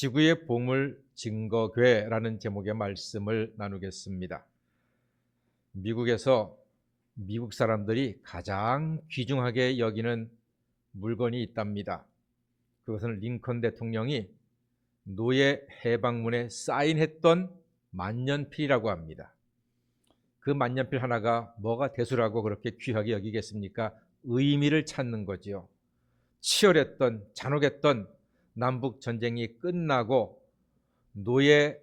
지구의 보물 증거괴라는 제목의 말씀을 나누겠습니다. 미국에서 미국 사람들이 가장 귀중하게 여기는 물건이 있답니다. 그것은 링컨 대통령이 노예 해방문에 사인했던 만년필이라고 합니다. 그 만년필 하나가 뭐가 대수라고 그렇게 귀하게 여기겠습니까? 의미를 찾는 거지요. 치열했던 잔혹했던 남북 전쟁이 끝나고 노예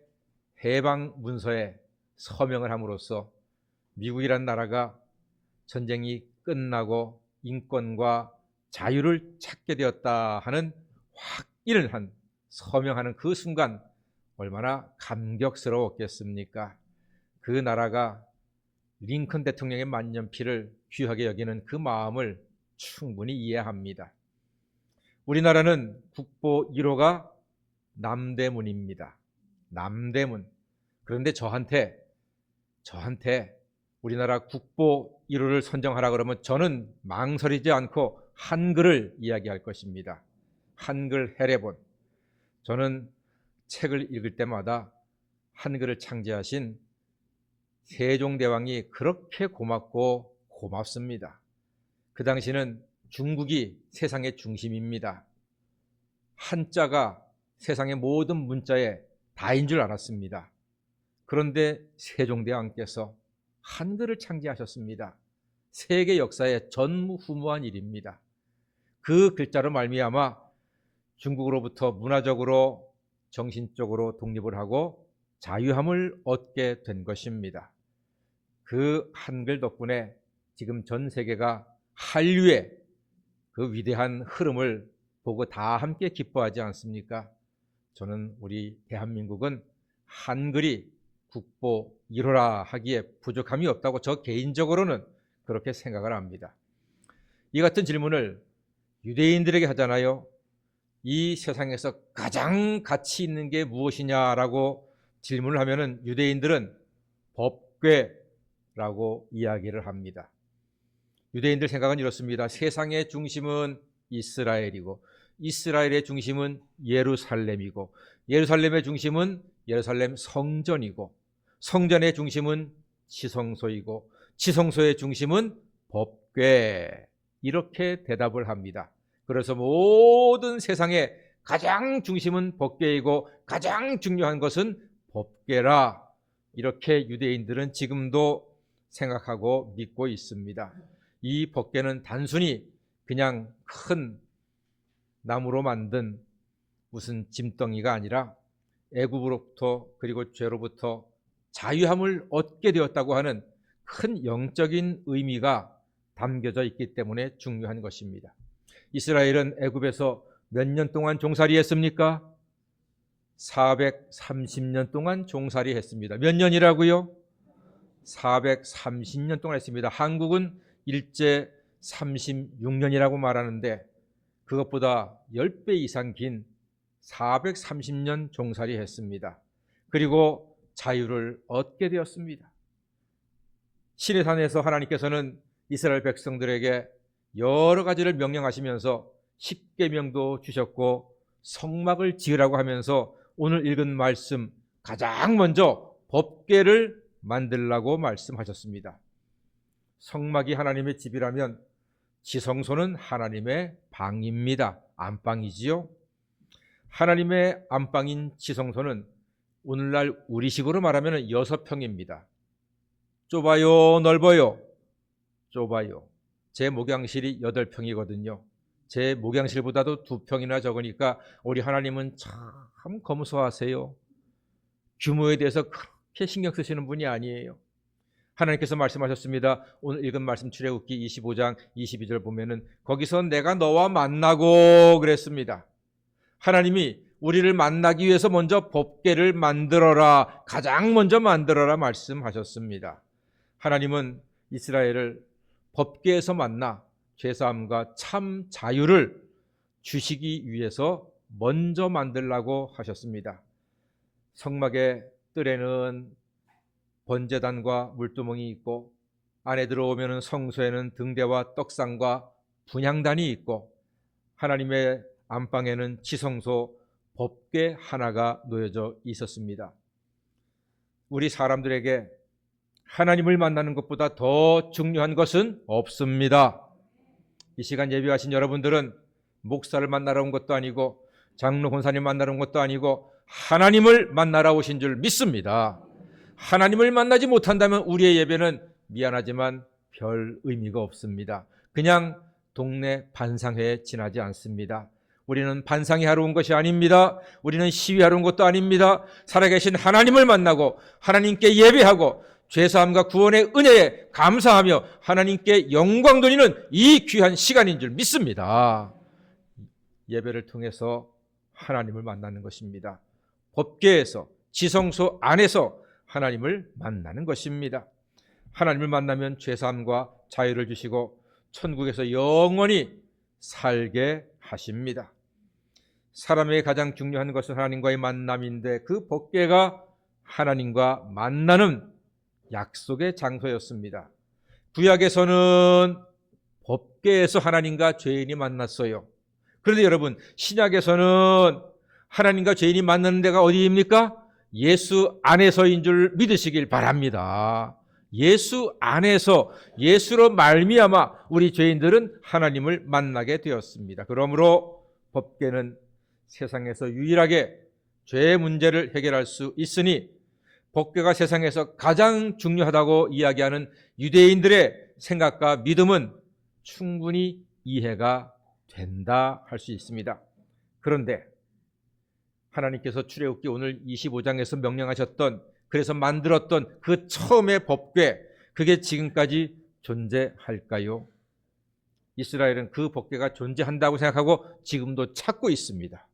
해방 문서에 서명을 함으로써 미국이란 나라가 전쟁이 끝나고 인권과 자유를 찾게 되었다 하는 확인을 한 서명하는 그 순간 얼마나 감격스러웠겠습니까? 그 나라가 링컨 대통령의 만년필을 귀하게 여기는 그 마음을 충분히 이해합니다. 우리나라는 국보 1호가 남대문입니다. 남대문. 그런데 저한테 우리나라 국보 1호를 선정하라 그러면 저는 망설이지 않고 한글을 이야기할 것입니다. 한글 해례본. 저는 책을 읽을 때마다 한글을 창제하신 세종대왕이 그렇게 고맙고 고맙습니다. 그 당시는 중국이 세상의 중심입니다. 한자가 세상의 모든 문자에 다인 줄 알았습니다. 그런데 세종대왕께서 한글을 창제하셨습니다. 세계 역사에 전무후무한 일입니다. 그 글자로 말미암아 중국으로부터 문화적으로 정신적으로 독립을 하고 자유함을 얻게 된 것입니다. 그 한글 덕분에 지금 전 세계가 한류의 그 위대한 흐름을 보고 다 함께 기뻐하지 않습니까? 저는 우리 대한민국은 한글이 국보 1호라 하기에 부족함이 없다고 저 개인적으로는 그렇게 생각을 합니다. 이 같은 질문을 유대인들에게 하잖아요. 이 세상에서 가장 가치 있는 게 무엇이냐라고 질문을 하면은 유대인들은 법궤라고 이야기를 합니다. 유대인들 생각은 이렇습니다. 세상의 중심은 이스라엘이고 이스라엘의 중심은 예루살렘이고 예루살렘의 중심은 예루살렘 성전이고 성전의 중심은 지성소이고 지성소의 중심은 법궤. 이렇게 대답을 합니다. 그래서 모든 세상의 가장 중심은 법궤이고 가장 중요한 것은 법궤라. 이렇게 유대인들은 지금도 생각하고 믿고 있습니다. 이 법궤는 단순히 그냥 큰 나무로 만든 무슨 짐덩이가 아니라 애굽으로부터 그리고 죄로부터 자유함을 얻게 되었다고 하는 큰 영적인 의미가 담겨져 있기 때문에 중요한 것입니다. 이스라엘은 애굽에서 몇 년 동안 종살이 했습니까? 430년 동안 종살이 했습니다. 몇 년이라고요? 430년 동안 했습니다. 한국은 일제 36년이라고 말하는데 그것보다 10배 이상 긴 430년 종살이 했습니다. 그리고 자유를 얻게 되었습니다. 시내산에서 하나님께서는 이스라엘 백성들에게 여러 가지를 명령하시면서 십계명도 주셨고 성막을 지으라고 하면서 오늘 읽은 말씀 가장 먼저 법궤를 만들라고 말씀하셨습니다. 성막이 하나님의 집이라면 지성소는 하나님의 방입니다. 안방이지요. 하나님의 안방인 지성소는 오늘날 우리식으로 말하면 6평입니다. 좁아요, 넓어요? 좁아요. 제 목양실이 8평이거든요. 제 목양실보다도 2평이나 적으니까 우리 하나님은 참 검소하세요. 규모에 대해서 그렇게 신경 쓰시는 분이 아니에요. 하나님께서 말씀하셨습니다. 오늘 읽은 말씀 출애굽기 25장 22절 보면은 거기서 내가 너와 만나고 그랬습니다. 하나님이 우리를 만나기 위해서 먼저 법궤를 만들어라, 가장 먼저 만들어라 말씀하셨습니다. 하나님은 이스라엘을 법궤에서 만나 죄사함과 참 자유를 주시기 위해서 먼저 만들라고 하셨습니다. 성막의 뜰에는 번제단과 물두멍이 있고 안에 들어오면 성소에는 등대와 떡상과 분향단이 있고 하나님의 안방에는 지성소 법궤 하나가 놓여져 있었습니다. 우리 사람들에게 하나님을 만나는 것보다 더 중요한 것은 없습니다. 이 시간 예배하신 여러분들은 목사를 만나러 온 것도 아니고 장로 권사님 만나러 온 것도 아니고 하나님을 만나러 오신 줄 믿습니다. 하나님을 만나지 못한다면 우리의 예배는 미안하지만 별 의미가 없습니다. 그냥 동네 반상회에 지나지 않습니다. 우리는 반상회 하러 온 것이 아닙니다. 우리는 시위하러 온 것도 아닙니다. 살아계신 하나님을 만나고 하나님께 예배하고 죄사함과 구원의 은혜에 감사하며 하나님께 영광 돌리는 이 귀한 시간인 줄 믿습니다. 예배를 통해서 하나님을 만나는 것입니다. 법궤에서 지성소 안에서 하나님을 만나는 것입니다. 하나님을 만나면 죄사함과 자유를 주시고 천국에서 영원히 살게 하십니다. 사람에게 가장 중요한 것은 하나님과의 만남인데 그 법궤가 하나님과 만나는 약속의 장소였습니다. 구약에서는 법궤에서 하나님과 죄인이 만났어요. 그런데 여러분, 신약에서는 하나님과 죄인이 만나는 데가 어디입니까? 예수 안에서인 줄 믿으시길 바랍니다. 예수 안에서, 예수로 말미암아 우리 죄인들은 하나님을 만나게 되었습니다. 그러므로 법궤는 세상에서 유일하게 죄의 문제를 해결할 수 있으니 법궤가 세상에서 가장 중요하다고 이야기하는 유대인들의 생각과 믿음은 충분히 이해가 된다 할 수 있습니다. 그런데 하나님께서 출애굽기 오늘 25장에서 명령하셨던, 그래서 만들었던 그 처음의 법궤, 그게 지금까지 존재할까요? 이스라엘은 그 법궤가 존재한다고 생각하고 지금도 찾고 있습니다.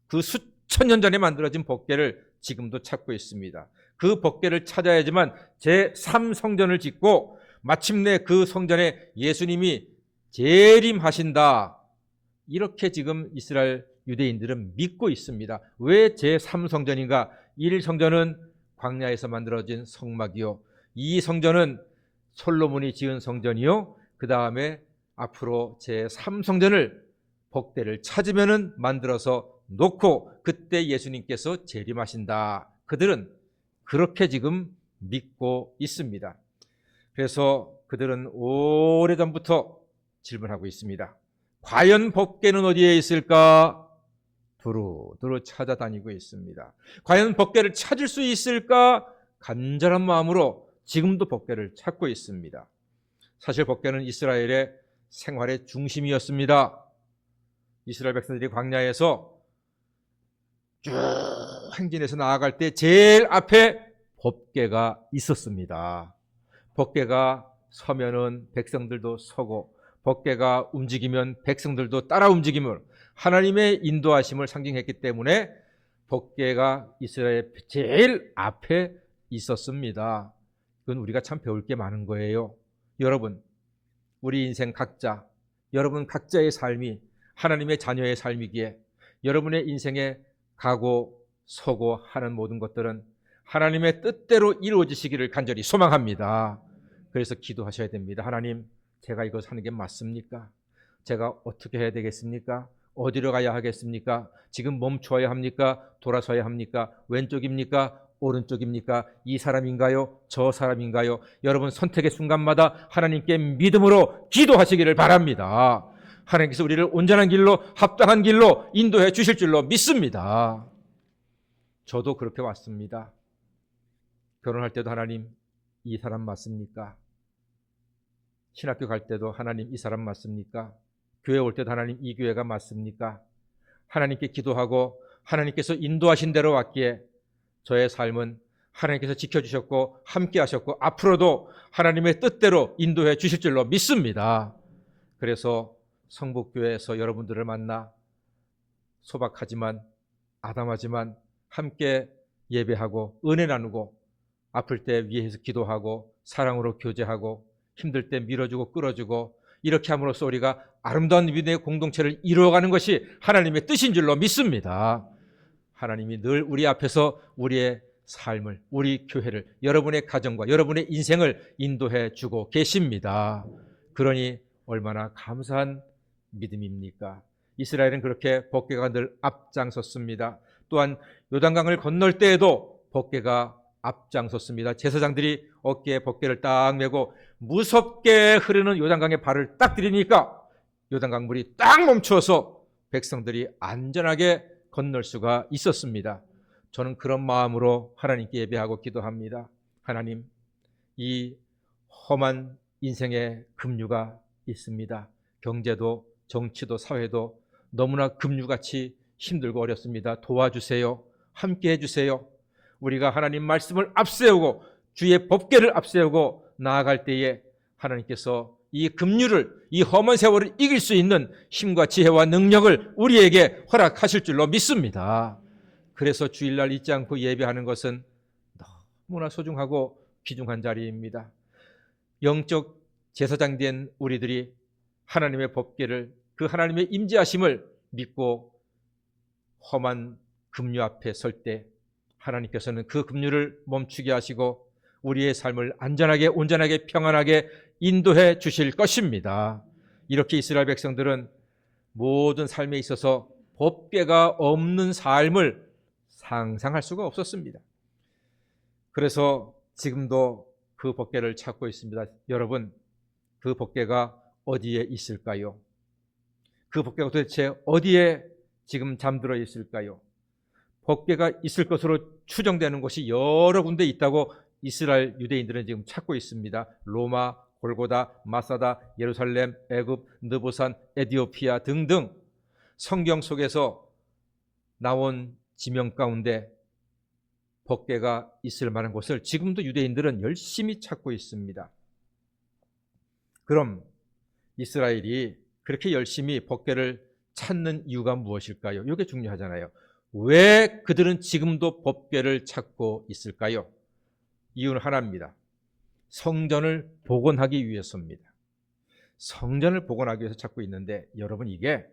그 수천 년 전에 만들어진 법궤를 지금도 찾고 있습니다. 그 법궤를 찾아야지만 제3성전을 짓고 마침내 그 성전에 예수님이 재림하신다, 이렇게 지금 이스라엘 유대인들은 믿고 있습니다. 왜 제3성전인가? 1성전은 광야에서 만들어진 성막이요, 2성전은 솔로몬이 지은 성전이요, 그 다음에 앞으로 제3성전을 법궤를 찾으면은 만들어서 놓고 그때 예수님께서 재림하신다. 그들은 그렇게 지금 믿고 있습니다. 그래서 그들은 오래전부터 질문하고 있습니다. 과연 법궤는 어디에 있을까? 두루두루 찾아다니고 있습니다. 과연 법궤를 찾을 수 있을까? 간절한 마음으로 지금도 법궤를 찾고 있습니다. 사실 법궤는 이스라엘의 생활의 중심이었습니다. 이스라엘 백성들이 광야에서 쭉 행진해서 나아갈 때 제일 앞에 법궤가 있었습니다. 법궤가 서면은 백성들도 서고, 법궤가 움직이면 백성들도 따라 움직임을, 하나님의 인도하심을 상징했기 때문에 법궤가 이스라엘 제일 앞에 있었습니다. 그건 우리가 참 배울 게 많은 거예요. 여러분, 우리 인생 각자, 여러분 각자의 삶이 하나님의 자녀의 삶이기에 여러분의 인생에 가고 서고 하는 모든 것들은 하나님의 뜻대로 이루어지시기를 간절히 소망합니다. 그래서 기도하셔야 됩니다. 하나님, 제가 이거 사는 게 맞습니까? 제가 어떻게 해야 되겠습니까? 어디로 가야 하겠습니까? 지금 멈춰야 합니까? 돌아서야 합니까? 왼쪽입니까? 오른쪽입니까? 이 사람인가요? 저 사람인가요? 여러분 선택의 순간마다 하나님께 믿음으로 기도하시기를 바랍니다. 하나님께서 우리를 온전한 길로, 합당한 길로 인도해 주실 줄로 믿습니다. 저도 그렇게 왔습니다. 결혼할 때도 하나님, 이 사람 맞습니까? 신학교 갈 때도 하나님, 이 사람 맞습니까? 교회 올 때도 하나님, 이 교회가 맞습니까? 하나님께 기도하고 하나님께서 인도하신 대로 왔기에 저의 삶은 하나님께서 지켜주셨고 함께 하셨고 앞으로도 하나님의 뜻대로 인도해 주실 줄로 믿습니다. 그래서 성북교회에서 여러분들을 만나 소박하지만 아담하지만 함께 예배하고 은혜 나누고 아플 때 위에서 기도하고 사랑으로 교제하고 힘들 때 밀어주고 끌어주고 이렇게 함으로써 우리가 아름다운 믿음의 공동체를 이루어가는 것이 하나님의 뜻인 줄로 믿습니다. 하나님이 늘 우리 앞에서 우리의 삶을, 우리 교회를, 여러분의 가정과 여러분의 인생을 인도해 주고 계십니다. 그러니 얼마나 감사한 믿음입니까? 이스라엘은 그렇게 법궤가 늘 앞장섰습니다. 또한 요단강을 건널 때에도 법궤가 앞장섰습니다. 제사장들이 어깨에 법궤를 딱 메고 무섭게 흐르는 요단강에 발을 딱 들이니까 요단강 물이 딱 멈추어서 백성들이 안전하게 건널 수가 있었습니다. 저는 그런 마음으로 하나님께 예배하고 기도합니다. 하나님, 이 험한 인생의 급류가 있습니다. 경제도 정치도 사회도 너무나 급류같이 힘들고 어렵습니다. 도와주세요. 함께 해주세요. 우리가 하나님 말씀을 앞세우고 주의 법궤를 앞세우고 나아갈 때에 하나님께서 이 급류를, 이 험한 세월을 이길 수 있는 힘과 지혜와 능력을 우리에게 허락하실 줄로 믿습니다. 그래서 주일날 잊지 않고 예배하는 것은 너무나 소중하고 귀중한 자리입니다. 영적 제사장 된 우리들이 하나님의 법궤를, 그 하나님의 임재하심을 믿고 험한 급류 앞에 설 때 하나님께서는 그 급류를 멈추게 하시고 우리의 삶을 안전하게, 온전하게, 평안하게 인도해 주실 것입니다. 이렇게 이스라엘 백성들은 모든 삶에 있어서 법궤가 없는 삶을 상상할 수가 없었습니다. 그래서 지금도 그 법궤를 찾고 있습니다. 여러분, 그 법궤가 어디에 있을까요? 그 법궤가 도대체 어디에 지금 잠들어 있을까요? 법궤가 있을 것으로 추정되는 곳이 여러 군데 있다고 이스라엘 유대인들은 지금 찾고 있습니다. 로마, 골고다, 마사다, 예루살렘, 애굽, 느보산, 에디오피아 등등 성경 속에서 나온 지명 가운데 법궤가 있을 만한 곳을 지금도 유대인들은 열심히 찾고 있습니다. 그럼 이스라엘이 그렇게 열심히 법궤를 찾는 이유가 무엇일까요? 이게 중요하잖아요. 왜 그들은 지금도 법궤를 찾고 있을까요? 이유는 하나입니다. 성전을 복원하기 위해서입니다. 성전을 복원하기 위해서 찾고 있는데 여러분, 이게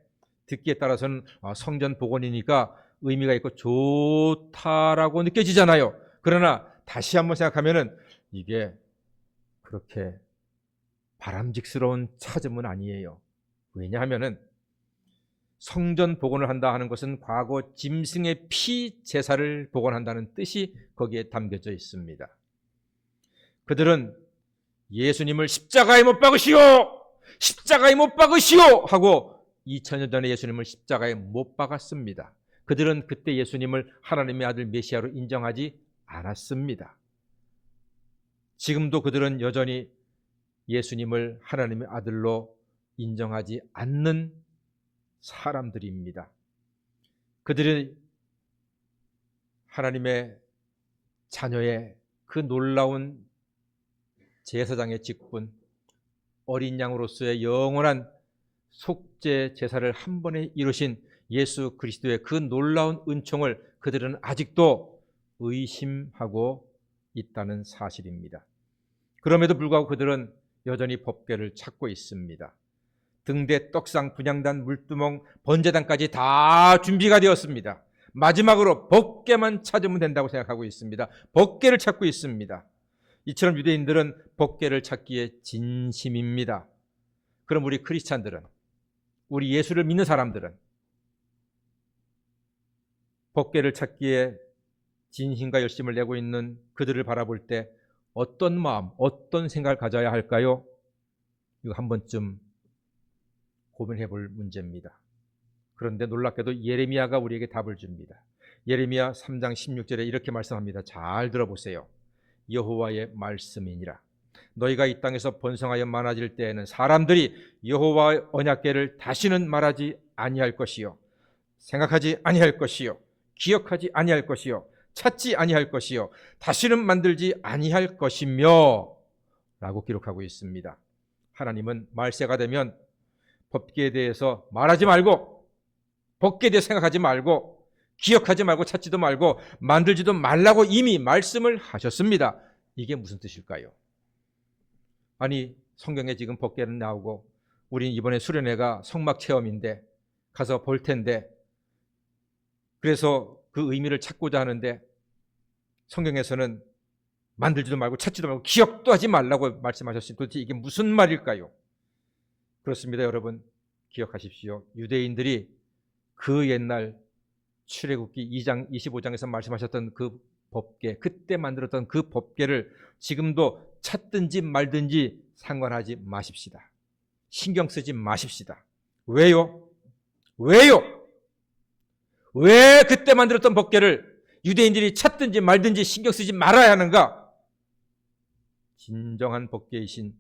듣기에 따라서는 성전 복원이니까 의미가 있고 좋다라고 느껴지잖아요. 그러나 다시 한번 생각하면은 이게 그렇게 바람직스러운 찾음은 아니에요. 왜냐하면은 성전 복원을 한다 하는 것은 과거 짐승의 피 제사를 복원한다는 뜻이 거기에 담겨져 있습니다. 그들은 예수님을 십자가에 못 박으시오! 십자가에 못 박으시오! 하고 2000년 전에 예수님을 십자가에 못 박았습니다. 그들은 그때 예수님을 하나님의 아들 메시아로 인정하지 않았습니다. 지금도 그들은 여전히 예수님을 하나님의 아들로 인정하지 않는 사람들입니다. 그들이 하나님의 자녀의 그 놀라운 제사장의 직분, 어린 양으로서의 영원한 속죄 제사를 한 번에 이루신 예수 그리스도의 그 놀라운 은총을 그들은 아직도 의심하고 있다는 사실입니다. 그럼에도 불구하고 그들은 여전히 법궤를 찾고 있습니다. 등대, 떡상, 분향단, 물두멍, 번제단까지 다 준비가 되었습니다. 마지막으로 법궤만 찾으면 된다고 생각하고 있습니다. 법궤를 찾고 있습니다. 이처럼 유대인들은 법궤를 찾기에 진심입니다. 그럼 우리 크리스찬들은, 우리 예수를 믿는 사람들은 법궤를 찾기에 진심과 열심을 내고 있는 그들을 바라볼 때 어떤 마음, 어떤 생각을 가져야 할까요? 이거 한 번쯤 고민해 볼 문제입니다. 그런데 놀랍게도 예레미야가 우리에게 답을 줍니다. 예레미야 3장 16절에 이렇게 말씀합니다. 잘 들어보세요. 여호와의 말씀이니라. 너희가 이 땅에서 번성하여 많아질 때에는 사람들이 여호와의 언약궤를 다시는 말하지 아니할 것이요, 생각하지 아니할 것이요, 기억하지 아니할 것이요, 찾지 아니할 것이요, 다시는 만들지 아니할 것이며 라고 기록하고 있습니다. 하나님은 말세가 되면 법궤에 대해서 말하지 말고, 법궤에 대해 생각하지 말고, 기억하지 말고, 찾지도 말고, 만들지도 말라고 이미 말씀을 하셨습니다. 이게 무슨 뜻일까요? 아니, 성경에 지금 법궤는 나오고 우린 이번에 수련회가 성막 체험인데 가서 볼 텐데, 그래서 그 의미를 찾고자 하는데 성경에서는 만들지도 말고 찾지도 말고 기억도 하지 말라고 말씀하셨으니 도대체 이게 무슨 말일까요? 그렇습니다, 여러분. 기억하십시오. 유대인들이 그 옛날 출애굽기 2장 25장에서 말씀하셨던 그 법궤, 그때 만들었던 그 법궤를 지금도 찾든지 말든지 상관하지 마십시다. 신경 쓰지 마십시다. 왜요? 왜 그때 만들었던 법궤를 유대인들이 찾든지 말든지 신경 쓰지 말아야 하는가? 진정한 법궤이신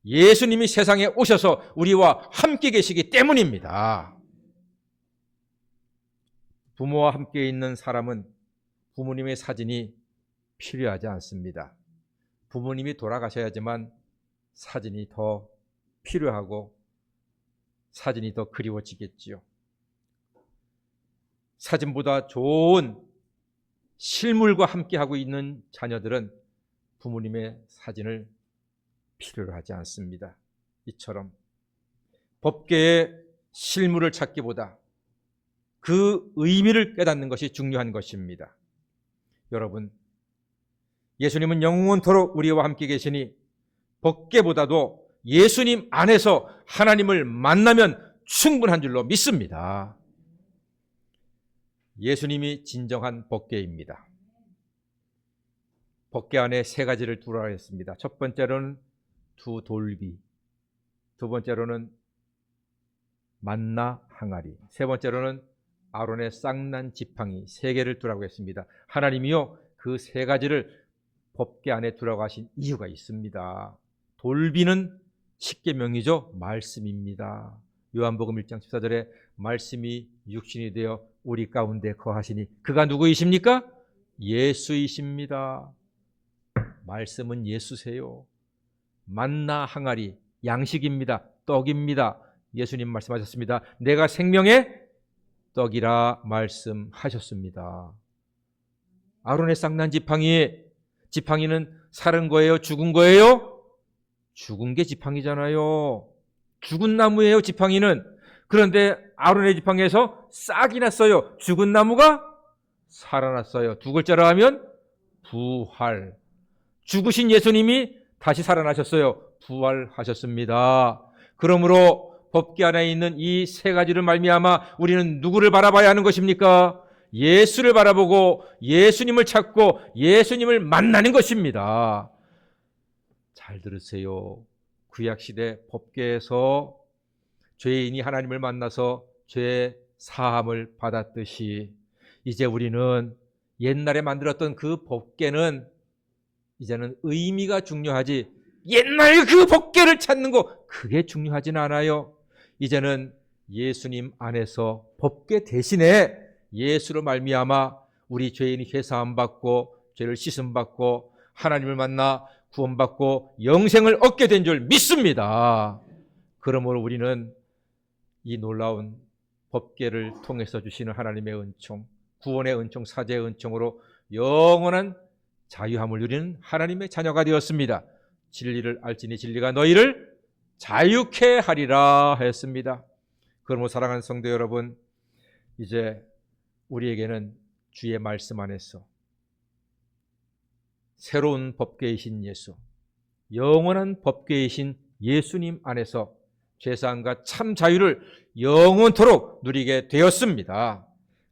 예수님이 세상에 오셔서 우리와 함께 계시기 때문입니다. 부모와 함께 있는 사람은 부모님의 사진이 필요하지 않습니다. 부모님이 돌아가셔야지만 사진이 더 필요하고 사진이 더 그리워지겠지요. 사진보다 좋은 실물과 함께하고 있는 자녀들은 부모님의 사진을 필요로 하지 않습니다. 이처럼 법궤의 실물을 찾기보다 그 의미를 깨닫는 것이 중요한 것입니다. 여러분, 예수님은 영원토록 우리와 함께 계시니 법궤보다도 예수님 안에서 하나님을 만나면 충분한 줄로 믿습니다. 예수님이 진정한 법궤입니다. 법궤 안에 세 가지를 두라 했습니다. 첫 번째로는 두 돌비, 두 번째로는 만나 항아리, 세 번째로는 아론의 쌍난 지팡이, 세 개를 두라고 했습니다. 하나님이요, 그 세 가지를 법궤 안에 두라고 하신 이유가 있습니다. 돌비는 십계명이죠. 말씀입니다. 요한복음 1장 14절에 말씀이 육신이 되어 우리 가운데 거하시니 그가 누구이십니까? 예수이십니다. 말씀은 예수세요. 만나 항아리, 양식입니다. 떡입니다. 예수님 말씀하셨습니다. 내가 생명의 떡이라 말씀하셨습니다. 아론의 쌍난 지팡이는 살은 거예요? 죽은 거예요? 죽은 게 지팡이잖아요. 죽은 나무예요, 지팡이는. 그런데 아론의 지팡이에서 싹이 났어요. 죽은 나무가 살아났어요. 두 글자로 하면 부활. 죽으신 예수님이 다시 살아나셨어요. 부활하셨습니다. 그러므로 법궤 안에 있는 이 세 가지를 말미암아 우리는 누구를 바라봐야 하는 것입니까? 예수를 바라보고 예수님을 찾고 예수님을 만나는 것입니다. 잘 들으세요. 구약시대 법궤에서 죄인이 하나님을 만나서 죄 사함을 받았듯이 이제 우리는 옛날에 만들었던 그 법궤는 이제는 의미가 중요하지 옛날 그 법궤를 찾는 거 그게 중요하진 않아요. 이제는 예수님 안에서 법궤 대신에 예수로 말미암아 우리 죄인이 회사함 받고 죄를 씻음 받고 하나님을 만나 구원받고 영생을 얻게 된 줄 믿습니다. 그러므로 우리는 이 놀라운 법궤를 통해서 주시는 하나님의 은총, 구원의 은총, 사죄의 은총으로 영원한 자유함을 누리는 하나님의 자녀가 되었습니다. 진리를 알지니 진리가 너희를 자유케 하리라 했습니다. 그러므로 사랑하는 성도 여러분, 이제 우리에게는 주의 말씀 안에서 새로운 법궤이신 예수, 영원한 법궤이신 예수님 안에서 죄사함과 참 자유를 영원토록 누리게 되었습니다.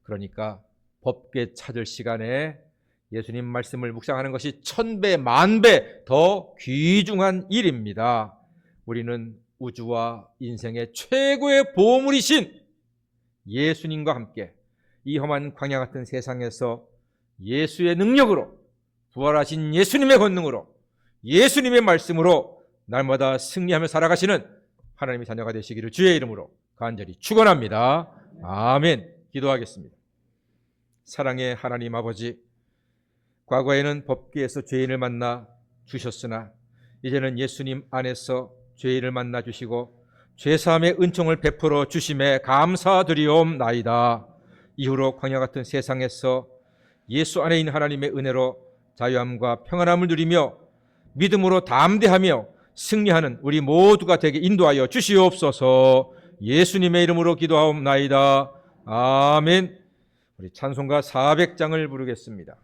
그러니까 법궤 찾을 시간에 예수님 말씀을 묵상하는 것이 1000배, 10,000배 더 귀중한 일입니다. 우리는 우주와 인생의 최고의 보물이신 예수님과 함께 이 험한 광야 같은 세상에서 예수의 능력으로 부활하신 예수님의 권능으로 예수님의 말씀으로 날마다 승리하며 살아가시는 하나님의 자녀가 되시기를 주의 이름으로 간절히 축원합니다. 아멘. 기도하겠습니다. 사랑의 하나님 아버지, 과거에는 법궤에서 죄인을 만나 주셨으나 이제는 예수님 안에서 죄인을 만나 주시고 죄사함의 은총을 베풀어 주심에 감사드리옵나이다. 이후로 광야 같은 세상에서 예수 안에 있는 하나님의 은혜로 자유함과 평안함을 누리며 믿음으로 담대하며 승리하는 우리 모두가 되게 인도하여 주시옵소서. 예수님의 이름으로 기도하옵나이다. 아멘. 우리 찬송가 400장을 부르겠습니다.